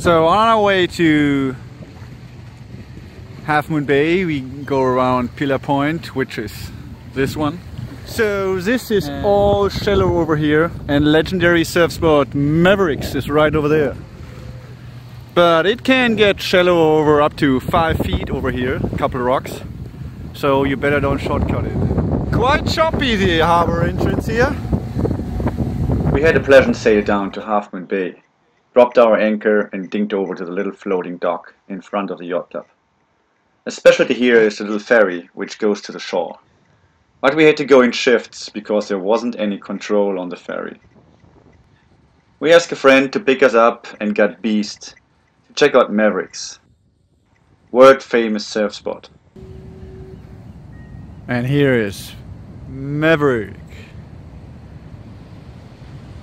So on our way to Half Moon Bay, we go around Pillar Point, which is this one. So this is all shallow over here, and legendary surf spot Mavericks is right over there. But it can get shallow over up to 5 feet over here, a couple of rocks. So you better don't shortcut it. Quite choppy, the harbor entrance here. We had a pleasant sail down to Half Moon Bay, dropped our anchor and dinked over to the little floating dock in front of the yacht club. A specialty here is the little ferry which goes to the shore. But we had to go in shifts because there wasn't any control on the ferry. We asked a friend to pick us up and got beast to check out Mavericks, world famous surf spot. And here is Maverick.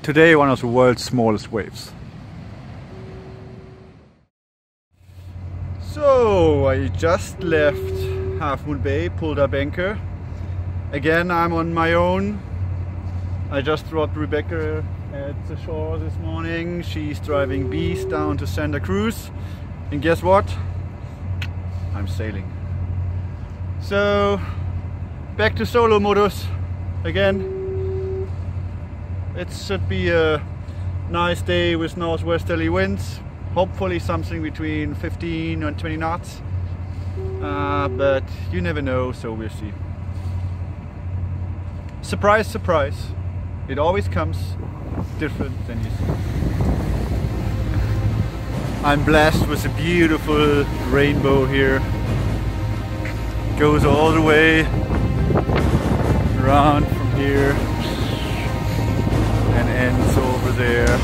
Today one of the world's smallest waves. So I just left Half Moon Bay, pulled up anchor. Again, I'm on my own. I just dropped Rebecca at the shore this morning. She's driving Beast down to Santa Cruz. And guess what? I'm sailing. So, back to solo modus again. It should be a nice day with northwesterly winds. Hopefully something between 15 and 20 knots. But you never know, so we'll see. Surprise, surprise. It always comes different than you see. I'm blessed with a beautiful rainbow here. Goes all the way around from here and ends over there.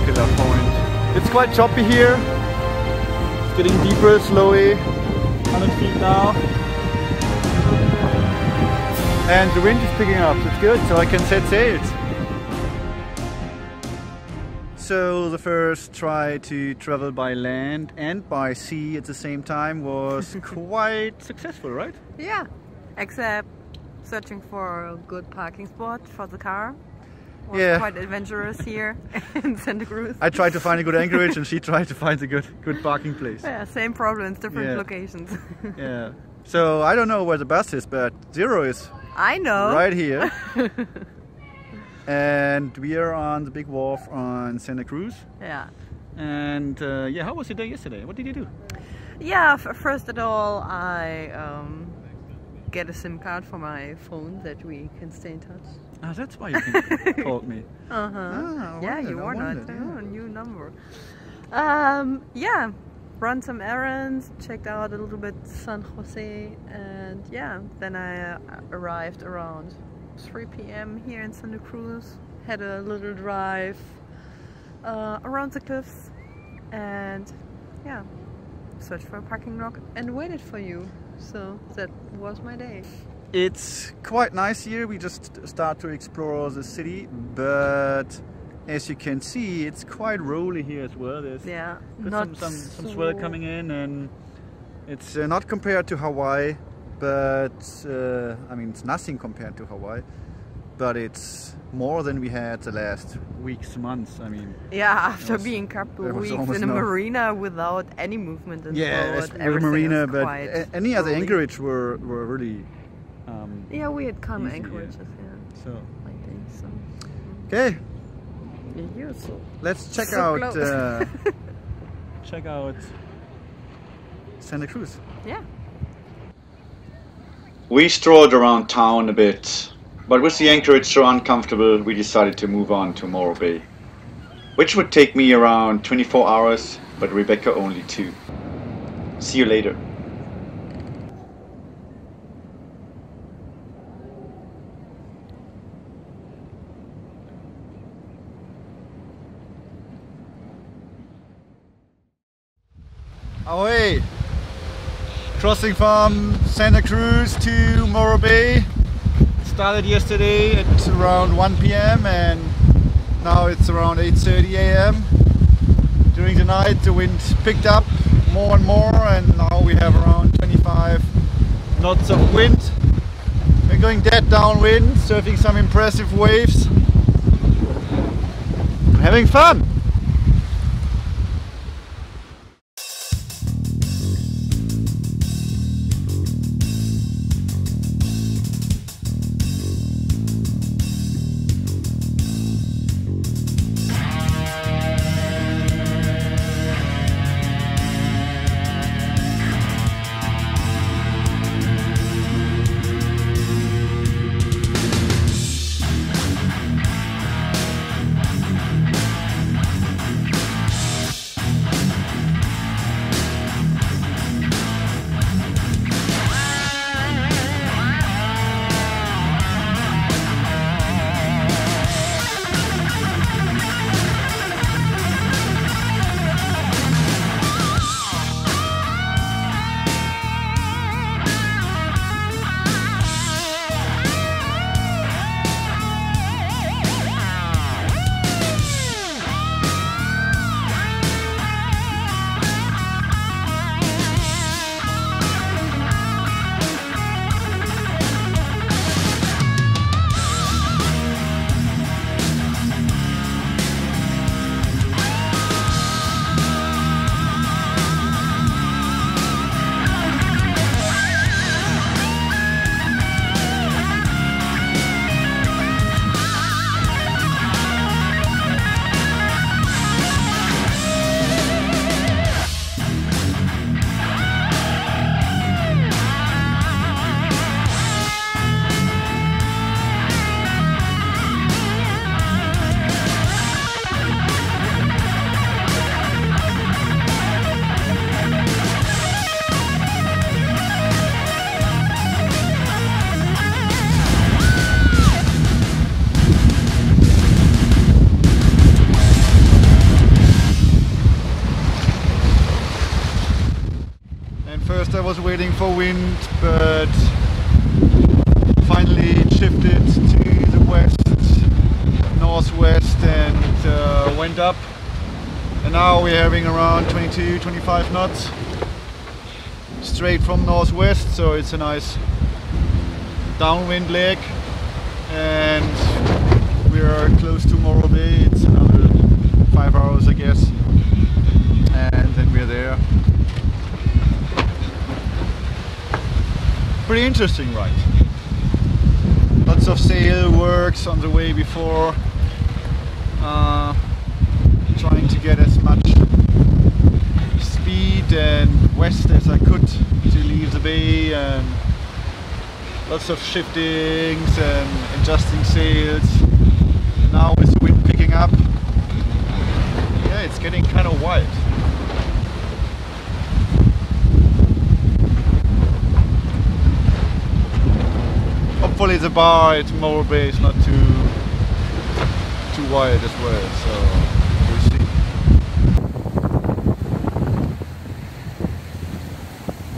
Pillar Point. It's quite choppy here. It's getting deeper slowly. 100 feet now. And the wind is picking up, so it's good, so I can set sails. So the first try to travel by land and by sea at the same time was quite successful, right? Yeah, except searching for a good parking spot for the car. Was quite adventurous here in Santa Cruz. I tried to find a good anchorage and she tried to find a good parking place. Yeah, same problems, different locations. Yeah. So I don't know where the bus is, but syZERO is right here. And we are on the big wharf on Santa Cruz. Yeah. And yeah, how was your day yesterday? What did you do? Yeah, first of all, I get a SIM card for my phone that we can stay in touch. Ah, that's why you called me. Yeah, you were not. Oh, new number. Yeah, run some errands, checked out a little bit San Jose, and yeah, then I arrived around 3 p.m. here in Santa Cruz. Had a little drive around the cliffs, and yeah, searched for a parking lot and waited for you. So that was my day. It's quite nice here. We just start to explore the city, but as you can see, it's quite rolly here as well. There's some swell coming in, and it's not compared to Hawaii, but I mean it's nothing compared to Hawaii, but it's more than we had the last weeks, months. I mean, yeah, after being a couple of weeks in a marina without any movement in the boat, a marina, but any other anchorage were really. Yeah, we had calm anchorages. Yeah. So. I think so. Okay. Yeah, so let's check out. Check out Santa Cruz. Yeah. We strolled around town a bit, but with the anchorage so uncomfortable, we decided to move on to Morro Bay, which would take me around 24 hours, but Rebecca only 2. See you later. Ahoy! Crossing from Santa Cruz to Morro Bay. Started yesterday at around 1 p.m. and now it's around 8:30 a.m. During the night the wind picked up more and more, and now we have around 25 knots of wind. We're going dead downwind, surfing some impressive waves. Having fun! I was waiting for wind, but finally it shifted to the west, northwest, and went up. And now we're having around 22-25 knots straight from northwest, so it's a nice downwind leg, and we're close to Morro Bay. It's another 5 hours, I guess, and then we're there. Pretty interesting ride. Lots of sail works on the way before, trying to get as much speed and west as I could to leave the bay, and lots of shiftings and adjusting sails. And now with the wind picking up, yeah, it's getting kind of wild. Hopefully the bar at Morro Bay is not too wide as well, so we'll see.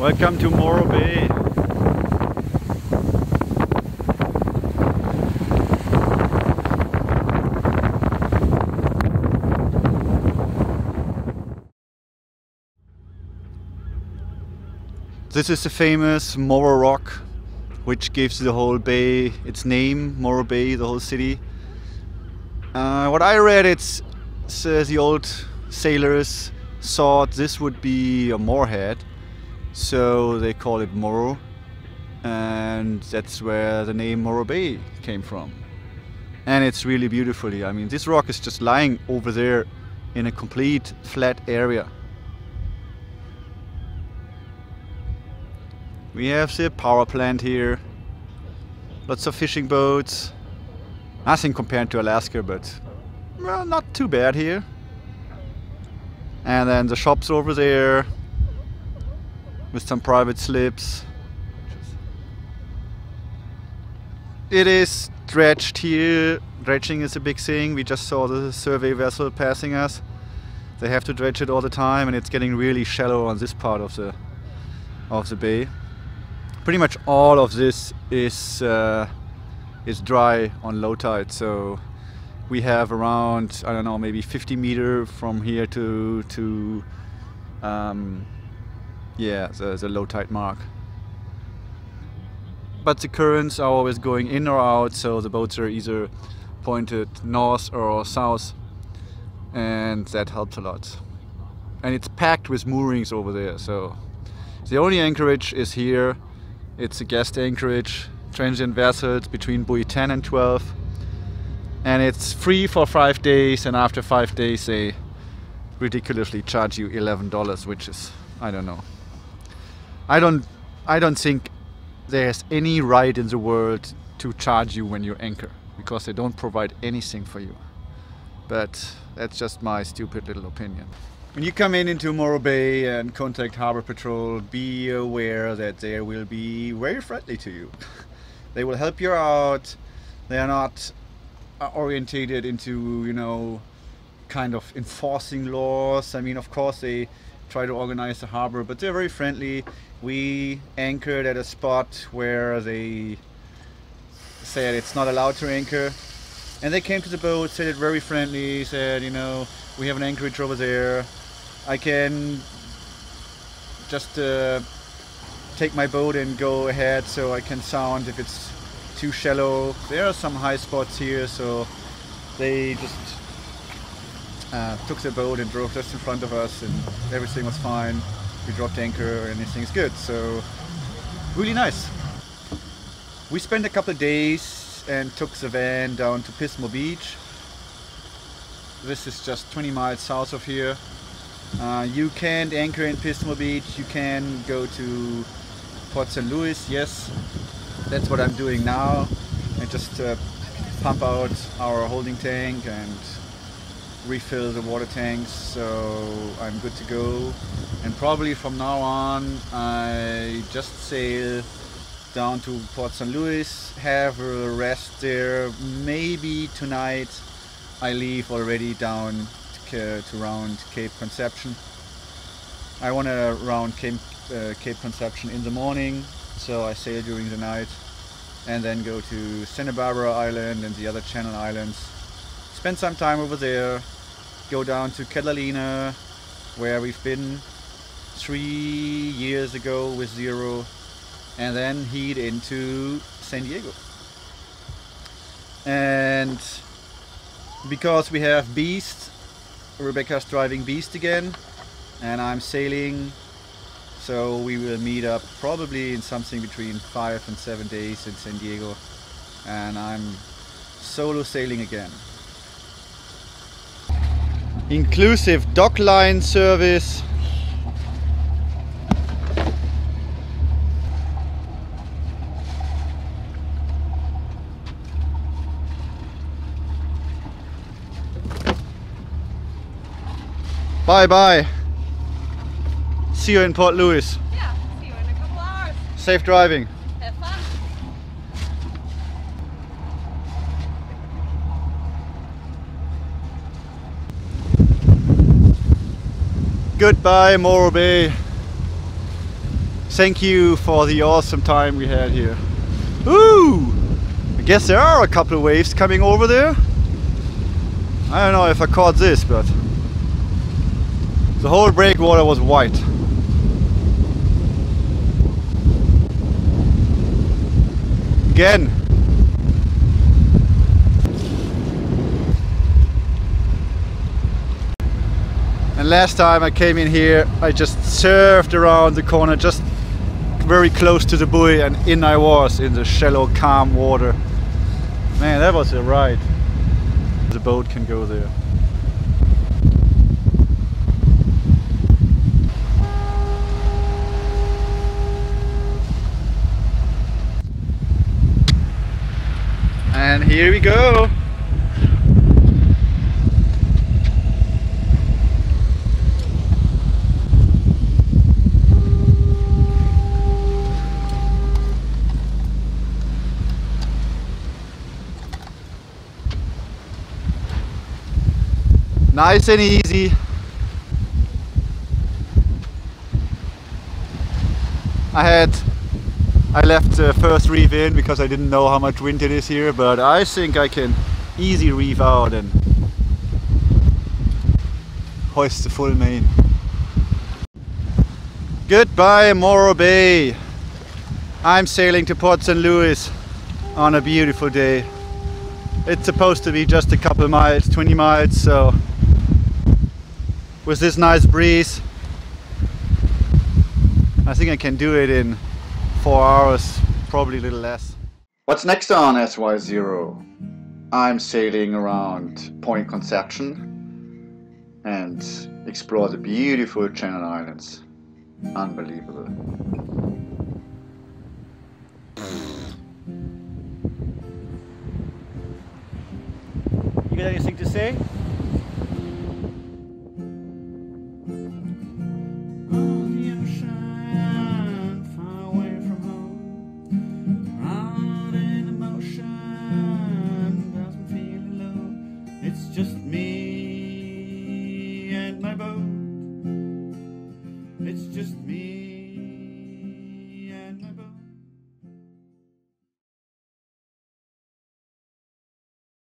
Welcome to Morro Bay. This is the famous Morro Rock, which gives the whole bay its name, Morro Bay, the whole city. What I read, it says the old sailors thought this would be a moorhead, so they call it Morro, and that's where the name Morro Bay came from. And it's really beautifully, I mean, this rock is just lying over there in a complete flat area. We have the power plant here, lots of fishing boats, nothing compared to Alaska, but well, not too bad here. And then the shops over there with some private slips. It is dredged here. Dredging is a big thing. We just saw the survey vessel passing us. They have to dredge it all the time, and it's getting really shallow on this part of the bay. Pretty much all of this is dry on low tide, so we have around, I don't know, maybe 50 meters from here to yeah, the low tide mark. But the currents are always going in or out, so the boats are either pointed north or south, and that helps a lot. And it's packed with moorings over there, so the only anchorage is here. It's a guest anchorage, transient vessels between buoy 10 and 12, and it's free for 5 days, and after 5 days they ridiculously charge you $11, which is, I don't know. I don't think there's any right in the world to charge you when you anchor, because they don't provide anything for you. But that's just my stupid little opinion. When you come into Morro Bay and contact Harbor Patrol, be aware that they will be very friendly to you. They will help you out. They are not orientated into, you know, kind of enforcing laws. I mean, of course they try to organize the harbor, but they're very friendly. We anchored at a spot where they said it's not allowed to anchor, and they came to the boat, said it very friendly, said, you know, we have an anchorage over there. I can just take my boat and go ahead, so I can sound if it's too shallow. There are some high spots here, so they just took the boat and drove just in front of us, and everything was fine. We dropped anchor and everything's good, so really nice. We spent a couple of days and took the van down to Pismo Beach. This is just 20 miles south of here. You can't anchor in Pismo Beach. You can go to Port St. Louis, yes. That's what I'm doing now. I just pump out our holding tank and refill the water tanks, so I'm good to go. And probably from now on I just sail down to Port St. Louis, have a rest there. Maybe tonight I leave already down to round Cape Conception. I want to round Cape Cape Conception in the morning, so I sail during the night and then go to Santa Barbara Island and the other Channel Islands, spend some time over there, go down to Catalina, where we've been 3 years ago with syZERO, and then head into San Diego. And because we have Beast, Rebecca's driving Beast again and I'm sailing, so we will meet up probably in something between 5 and 7 days in San Diego, and I'm solo sailing again. Inclusive dockline service. Bye bye. See you in Port Louis. Yeah, see you in a couple hours. Safe driving. Have fun. Goodbye, Morro Bay. Thank you for the awesome time we had here. Ooh! I guess there are a couple of waves coming over there. I don't know if I caught this, but the whole breakwater was white. Again. And last time I came in here, I just surfed around the corner, just very close to the buoy, and in I was in the shallow, calm water. Man, that was a ride. The boat can go there. And here we go. Nice and easy. I left the first reef in because I didn't know how much wind it is here, but I think I can easy reef out and hoist the full main. Goodbye, Morro Bay. I'm sailing to Port St. Louis on a beautiful day. It's supposed to be just a couple miles, 20 miles, so with this nice breeze, I think I can do it in 4 hours, probably a little less. What's next on syZERO? I'm sailing around Point Conception and explore the beautiful Channel Islands. Unbelievable. You got anything to say? Just me and my boat. It's just me.